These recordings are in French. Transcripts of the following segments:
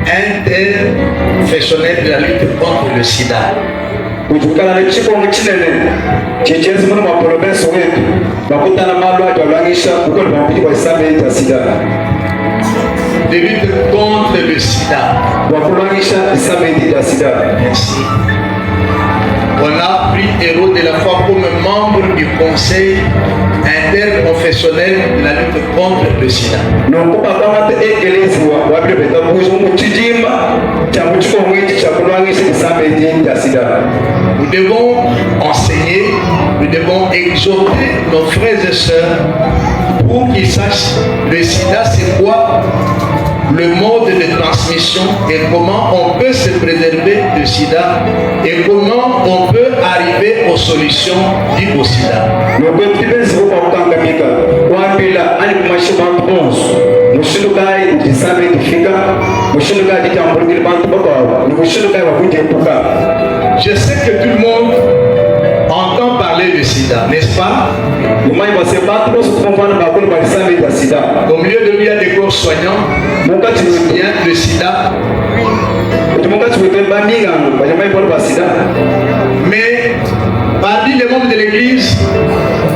interprofessionnel de la lutte contre le sida. Kutokana na chikongo chinene chechezi muno maprovensi wetu bakutana malwatu alwangisha kukoli pampili kwa isambe ya sida. De lutte contre le sida. Wakulwangisha isambe ya sida. Merci. On a pris héros de la foi comme membre du conseil interprofessionnel de la lutte contre le sida. Nous devons enseigner, nous devons exhorter nos frères et sœurs pour qu'ils sachent le sida c'est quoi, le mode de transmission et comment on peut se préserver du sida et comment on peut arriver aux solutions dues au sida. Je sais que tout le monde entend parler de sida, n'est-ce pas? Au milieu de lui, il y a des corps soignants qui soignent le sida. Mais parmi les membres de l'église,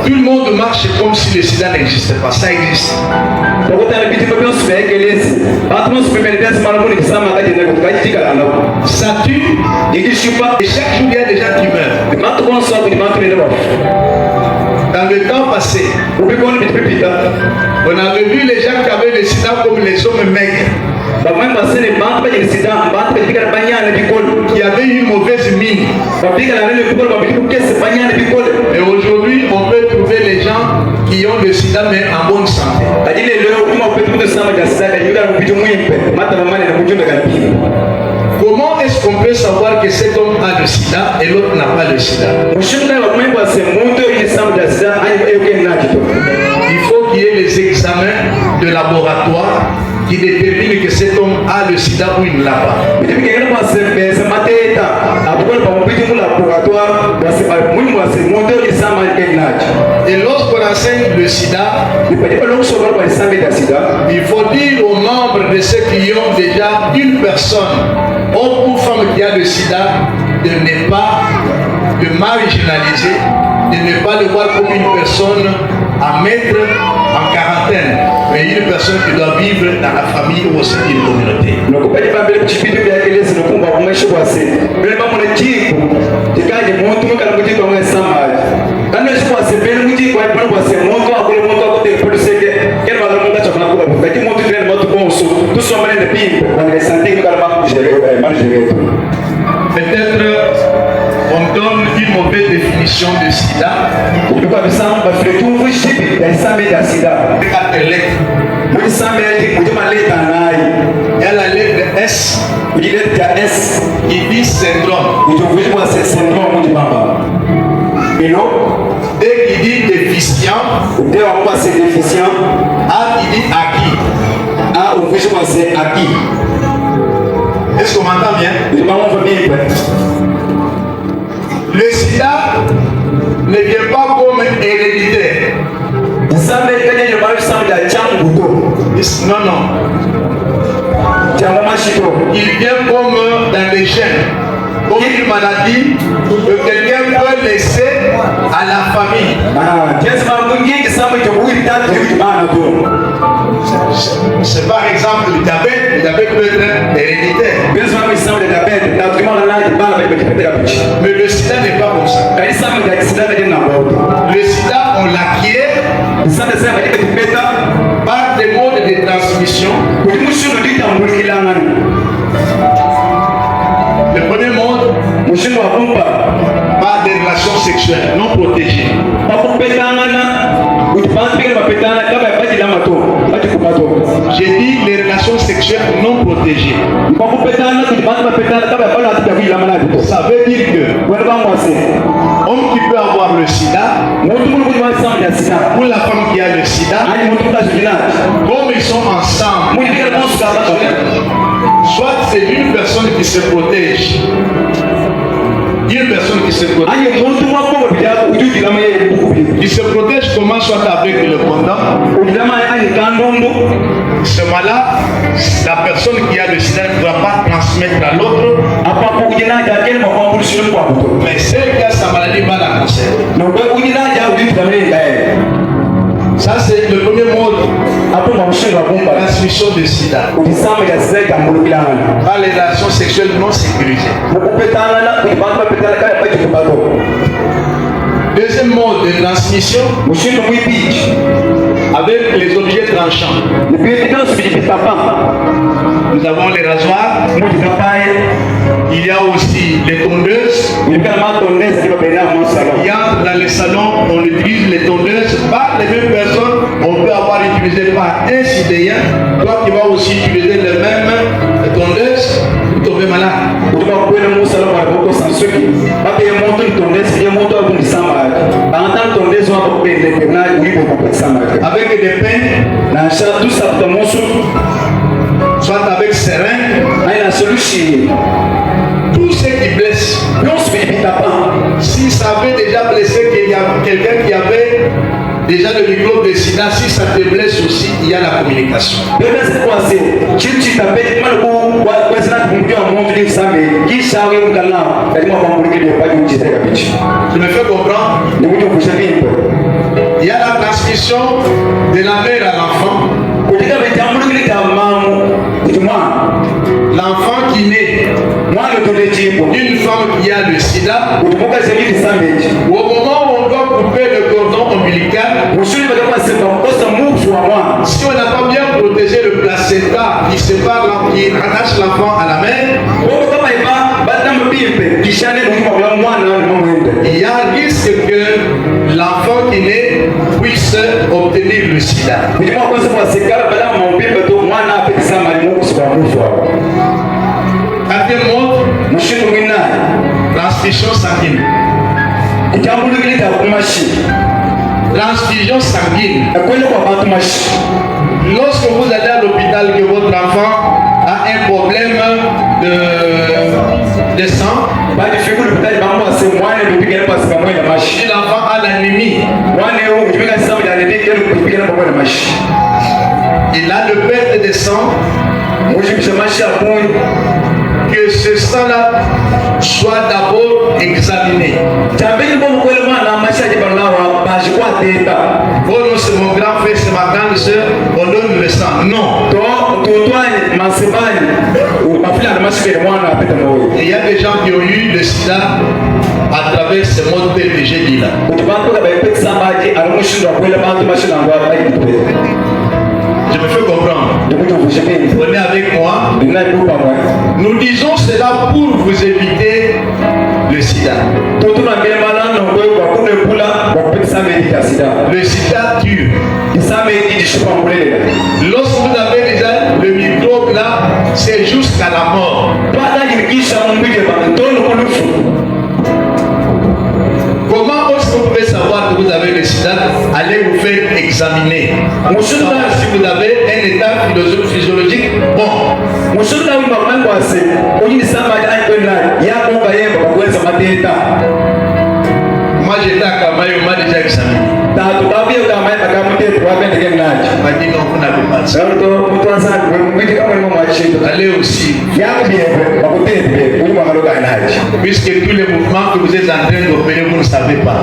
tout le monde marche comme si le sida n'existait pas. Ça existe. Ça tue. Et chaque jour, il y a des gens qui meurent. Dans le temps passé, on avait vu les gens qui avaient le sida comme les hommes maigres, qui avaient une mauvaise mine. Et aujourd'hui, on peut trouver les gens qui ont le sida mais en bonne santé. Comment est-ce qu'on peut savoir que cet homme a le sida et l'autre n'a pas le sida? Il faut qu'il y ait les examens de laboratoire qui déterminent que cet homme a le sida ou il ne l'a pas. Et lorsqu'on enseigne le sida, il faut dire aux membres de ceux qui ont déjà une personne, homme ou femme qui a le sida, de ne pas le marginaliser, de ne pas le voir comme une personne à mettre en quarantaine, mais une personne qui doit vivre dans la famille ou au sein d'une communauté. Peut-être on donne une mauvaise définition de sida. Il y a la lettre S qui dit syndrome. D qui dit déficient. A qui dit acquis. Est-ce qu'on m'entend bien? Le sida ne vient pas comme héréditaire. Non. Il vient comme dans les gènes. Comme une maladie que quelqu'un peut laisser à la famille. C'est par exemple le diabète peut être héréditaire. Mais le sida n'est pas comme ça. Le sida, on l'acquiert par des modes de transmission. Le premier mode, par des relations sexuelles non protégées. J'ai dit les relations sexuelles non protégées. Ça veut dire que homme qui peut avoir le sida ou la femme qui a le sida, comme ils sont ensemble, soit c'est une personne qui se protège, une personne qui se protège. Il se protège comment? Soit avec le condom. Ce mal-là, la personne qui a le sida ne doit pas transmettre à l'autre. Mais celle qui a sa maladie va la conserver. Ça, c'est le premier mode. Transmission de sida. Par les relations sexuelles non sécurisées. Deuxième mode de transmission, avec les objets tranchants. Nous avons les rasoirs. Il y a aussi les tondeuses. Il y a dans les salons, on utilise les tondeuses. Par les mêmes personnes, on peut avoir utilisé par un citoyen. Toi qui vas aussi utiliser les mêmes tondeuses, vous tombez malade. Avec des peines, soit avec seringue, tout ce qui blesse. Si ça avait déjà blessé quelqu'un qui avait déjà le microbe de sida, si ça te blesse aussi, il y a la communication. Tu me fais comprendre? Il y a la transmission de la mère à l'enfant. L'enfant qui naît d'une femme qui a le sida, au moment où on doit couper le cordon ombilical, si on n'a pas bien protégé le placenta qui rattache l'enfant à la mère, il y a un risque que l'enfant qui naît puisse obtenir le sida. Quatrième mode, transfusion sanguine. Transfusion sanguine. Lorsque vous allez à l'hôpital que votre enfant a un problème de sang, si l'enfant a l'anémie, il a de perte de sang, que ce sang-là soit d'abord examiné. Oh non, c'est mon grand frère, c'est ma grande soeur, on donne le sang. Non. Il y a des gens qui ont eu le sida à travers ce mode que j'ai dit là. Je me fais comprendre. Venez avec moi. Nous disons cela pour vous éviter le sida. Le sida tue. Lorsque vous avez déjà le microbe là, c'est jusqu'à la mort. Comment est-ce que vous pouvez savoir que vous avez le sida? Allez vous faire examiner. Si vous avez un état physiologique bon. Moi j'étais à Kamayo, on m'a déjà examiné. On m'a dit non, vous n'avez pas ça. Allez aussi. Puisque tous les mouvements que vous êtes en train d'opérer, vous ne savez pas.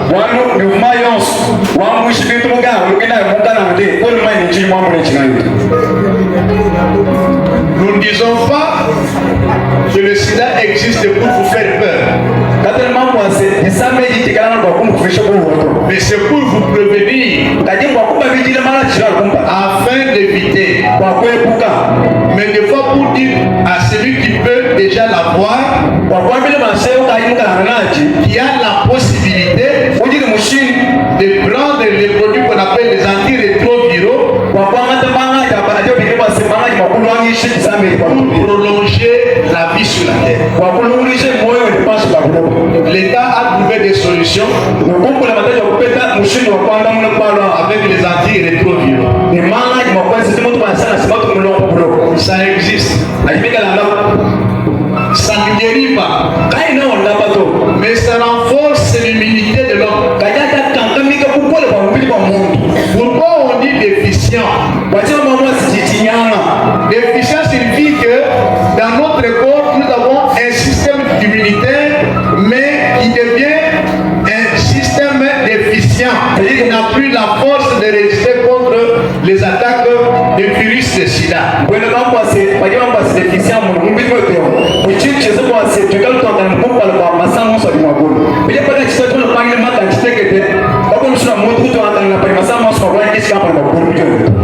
Nous ne disons pas que le sida existe pour vous faire peur. Mais c'est pour vous prévenir afin d'éviter. Mais des fois pour dire à celui qui peut déjà l'avoir, qui a la possibilité de prendre les produits qu'on appelle les antirétroviraux pour prolonger la vie sur la terre. L'État a trouvé des solutions avec les antirétroviraux. Ça existe. Ça ne guérit pas, mais ça renforce sida.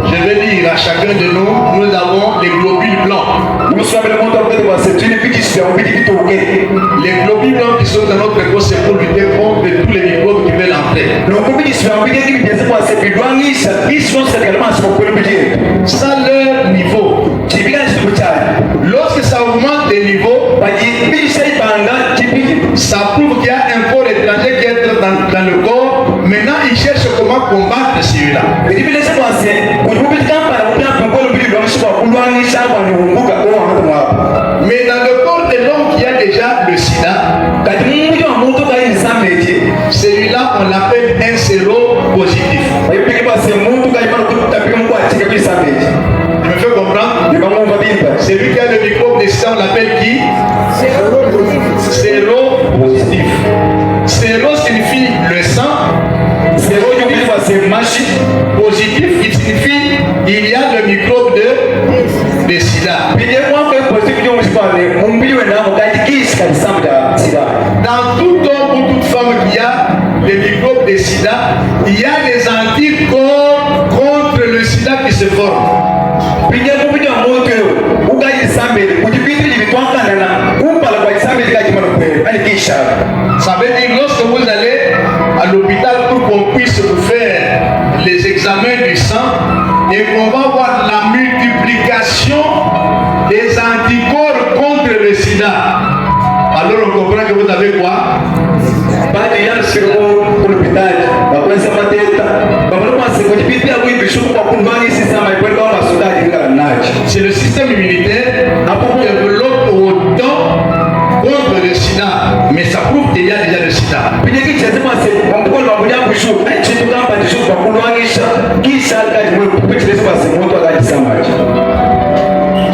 Je vais dire à chacun de nous, nous avons les globules blancs. Les globules blancs qui sont dans notre corps, c'est pour lutter contre tous les microbes qui veulent entrer. Ça leur niveau. Lorsque ça augmente des niveaux, ça prouve qu'il y a un corps étranger qui est dans le corps. Maintenant, ils cherchent comment combattre celui-là. Mais dans le corps de l'homme qui a déjà le sida, celui-là, on l'appelle un séropositif. Tu me fais comprendre? Celui qui a le microbe de sida, on l'appelle qui? Séropositif. Séro signifie le sang. Positif, il signifie il y a le microbe de sida. Dans tout homme ou toute femme qui a le microbe de sida, il y a des anticorps contre le sida qui se forment. Ça veut dire lorsque vous allez à l'hôpital pour qu'on puisse vous faire les examens du sang et qu'on va voir la multiplication des anticorps contre le sida, alors on comprend que vous avez quoi? C'est le système immunitaire qui développe autant contre le sida, mais ça prouve qu'il y a déjà le sida.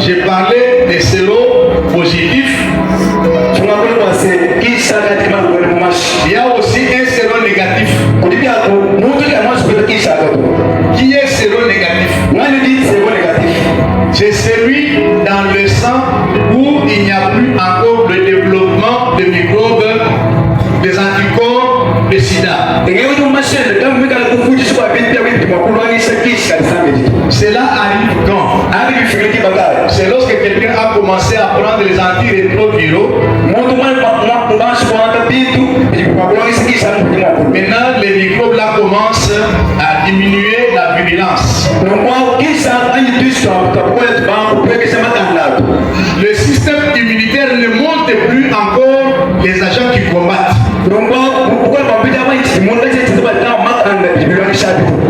J'ai parlé des séropositifs. Il y a aussi un séronégatif. Qui est séronégatif? C'est celui dans le sang où il n'y a plus encore le développement de microbes, des anticorps de sida. Cela arrive quand? C'est lorsque quelqu'un a commencé à prendre les antirétroviraux. Maintenant, les microbes là commencent à diminuer la virulence. Le système immunitaire ne monte plus encore les agents qui combattent.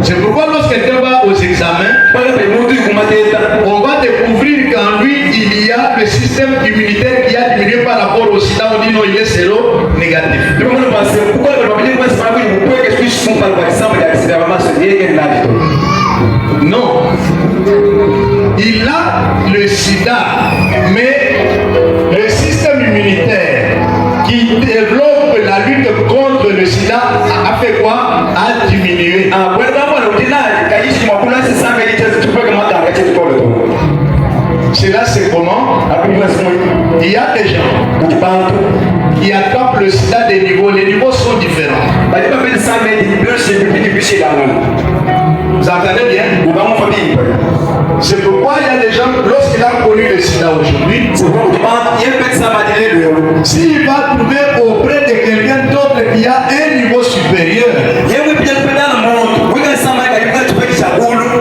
C'est pourquoi lorsque quelqu'un va aux examens, on va découvrir qu'en lui, il y a le système immunitaire qui a diminué par rapport au sida. On dit non, il est séronégatif. Non. Il a le sida, mais le système immunitaire qui développe la lutte contre le sida a fait quoi? A diminué. Cela c'est comment? Il y a des gens qui attrapent le sida des niveaux. Les niveaux sont différents. Vous entendez bien? C'est pourquoi il y a des gens, lorsqu'il a connu le sida aujourd'hui, s'il va trouver auprès de quelqu'un d'autre qui a un niveau supérieur,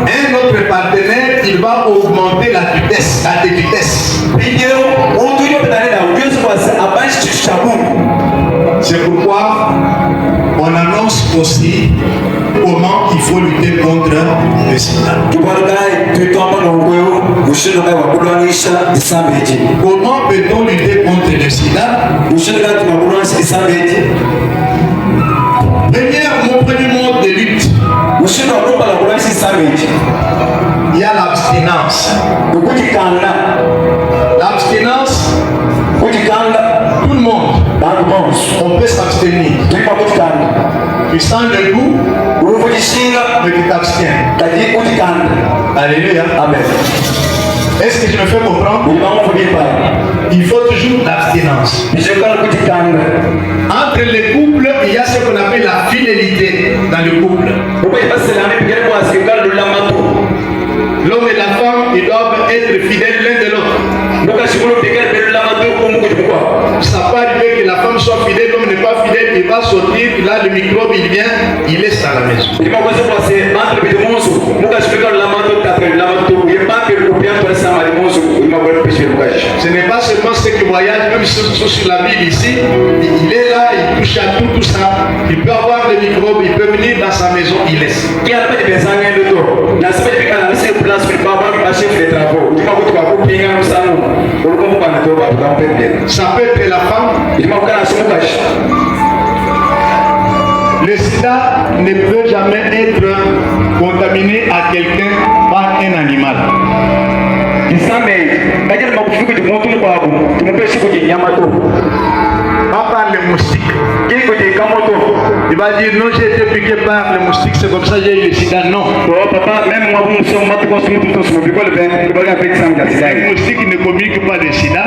un autre partenaire, il va augmenter la vitesse. C'est pourquoi on annonce aussi comment il faut lutter contre le sida. Comment peut-on lutter contre le sida? Mon premier mode de lutte, il y a l'abstinence. L'abstinence, tout le monde, on peut s'abstenir. Tu sens le goût, mais tu t'abstiens. Alléluia. Amen. Est-ce que je me fais comprendre? Il faut toujours l'abstinence. Entre les couples, il y a ce qu'on appelle la fidélité dans le couple. L'homme et la femme, ils doivent être fidèles l'un de l'autre. Ça peut arriver que la femme soit fidèle, l'homme n'est pas fidèle, il va sortir, là le microbe il vient, il laisse à la maison. Ce n'est pas seulement ceux qui voyagent, même ceux qui sont sur la ville ici, il est là, il touche à tout ça. Il peut avoir le microbe, il peut venir dans sa maison, il laisse. Ça peut être la femme. Le sida ne peut jamais être contaminé à quelqu'un par un animal. Pas par les moustiques. Il va dire non, j'ai été piqué par les moustiques, c'est comme ça que j'ai eu le sida. Non. Même moi, vous sommes Les moustiques ne communiquent pas le sida.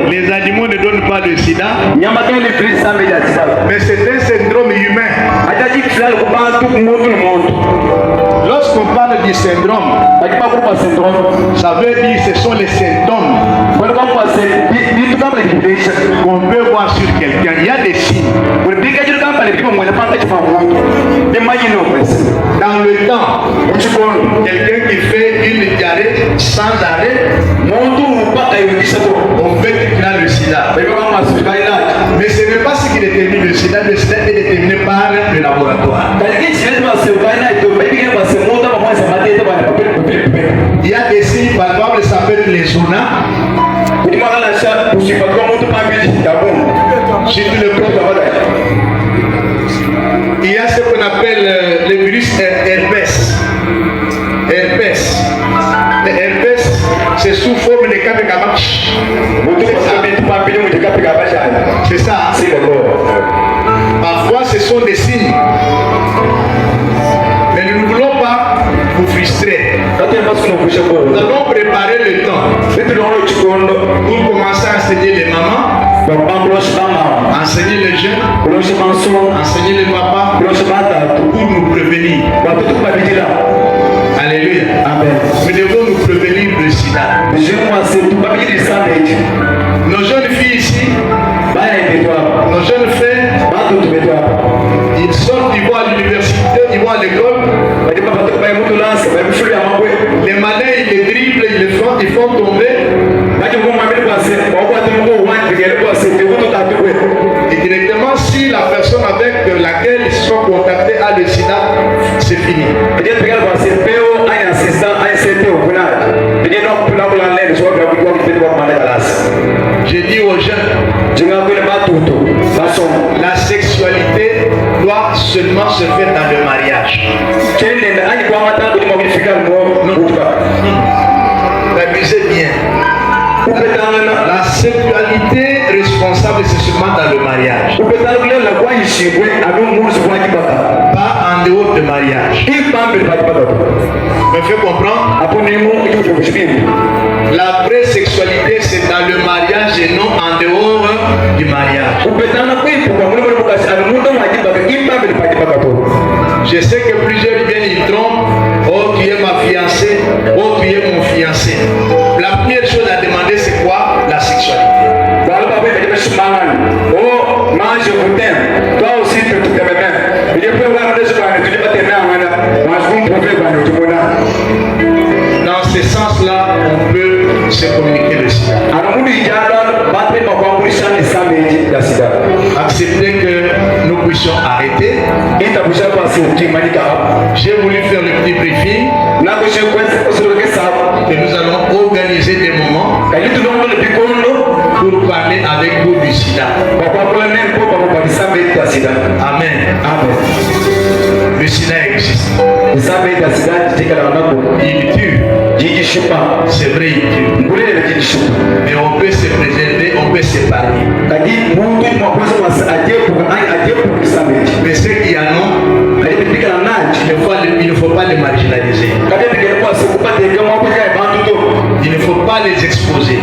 Les animaux ne donnent pas le sida. Mais c'est un syndrome humain. Lorsqu'on parle du syndrome, ça veut dire que ce sont les symptômes qu'on peut voir sur quelqu'un. Il y a des signes. Dans le temps, quelqu'un qui fait une diarrhée sans arrêt, on fait qu'il a le sida. Mais ce n'est pas ce qui détermine le sida. Le sida est déterminé par le laboratoire. Il y a des signes, par exemple, ça s'appelle les zonas. Il y a ce qu'on appelle le virus herpès. Le herpès, c'est sous forme de capé-cabache. C'est ça. Parfois, ce sont des signes. Mais nous ne voulons pas vous frustrer. Nous allons préparer le temps pour commencer à enseigner les mamans, enseigner les jeunes, enseigner les papas, pour nous prévenir. Alléluia. Amen. Nous devons nous prévenir du sida. Nos jeunes filles ici, nos jeunes frères, ils sortent, ils vont à l'université, ils vont à l'école. Les malins, ils les dribblent, ils font tomber. Et directement, si la personne avec laquelle ils sont contactés a le sida, c'est fini. J'ai dit aux jeunes, la sexualité doit seulement se faire dans le mariage. Abusez bien. La sexualité responsable, c'est seulement dans le mariage. Pas en dehors du mariage. Me fait comprendre? La vraie sexualité, c'est dans le mariage et non en dehors du mariage. Je sais que plusieurs viennent, ils trompent. Oh, tu es ma fiancée. Oh, tu es mon fiancé. La première chose à demander, c'est quoi? La sexualité. Oh, moi je vous t'aime. Toi aussi tu t'aimes bien. Il peut voir des choses que tu ne peux Dans ce sens-là, on peut se communiquer le sida. Accepter que nous puissions arrêter. J'ai voulu faire le petit briefing. Et nous allons organiser des moments pour parler avec vous du sida. Amen. Amen. Le sida existe. Il tue. C'est vrai, il tue. Mais on peut se préserver, on peut s'épargner. Mais ceux qui en ont, il ne faut pas les marginaliser. Il ne faut pas les exposer.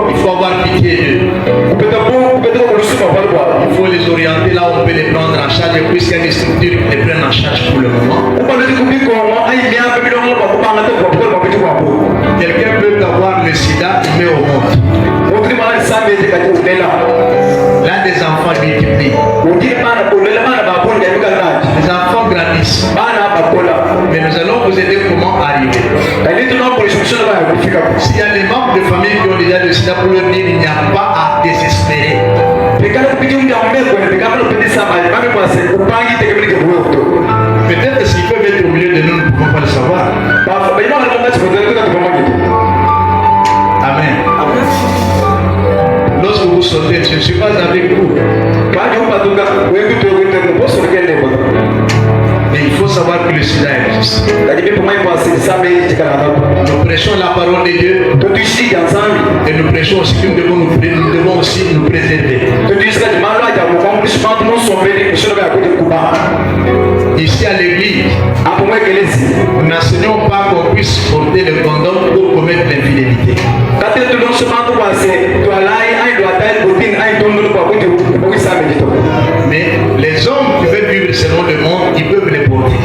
Il faut avoir pitié d'eux. Il faut les orienter là où on peut les prendre en charge, puisqu'il y a des structures qui les prennent en charge pour le moment. Quelqu'un peut avoir le sida, il met au monde. Là, des enfants multiplient. Les enfants grandissent. Mais nous allons vous aider comment arriver. S'il y a des membres de famille qui ont déjà le sida, pour leur dire il n'y a pas à désespérer. Peut-être s'ils peuvent être au milieu de nous, nous ne pouvons pas le savoir. Amen. Lorsque vous sortez, je ne suis pas avec vous. Mais il faut savoir que le sida existe. Nous prêchons la parole de Dieu. Et nous prêchons aussi que nous devons aussi nous préserver. Ici à l'église, nous n'enseignons pas qu'on puisse porter le condom pour commettre l'infidélité. Mais les hommes qui veulent vivre selon le monde, ils peuvent les porter.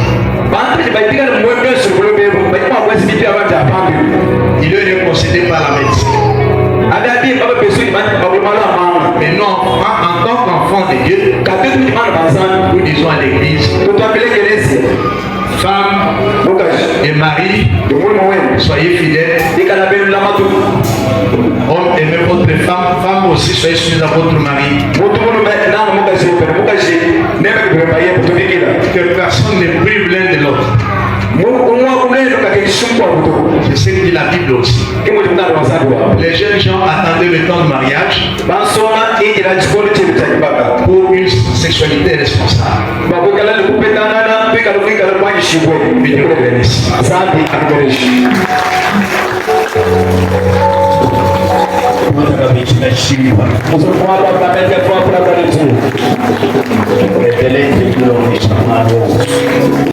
Il est concédé par la médecine. Mais non, en tant qu'enfant de Dieu, nous disons à l'église, femmes et maris, soyez fidèles. Hommes, aimez votre femme. Femmes aussi, soyez sujets à votre mari. Que personne ne prive l'un de l'autre. C'est ce que dit la Bible aussi. Les jeunes gens attendaient le temps de mariage pour une sexualité responsable. Dieu vous bénisse. Revelente glorioso.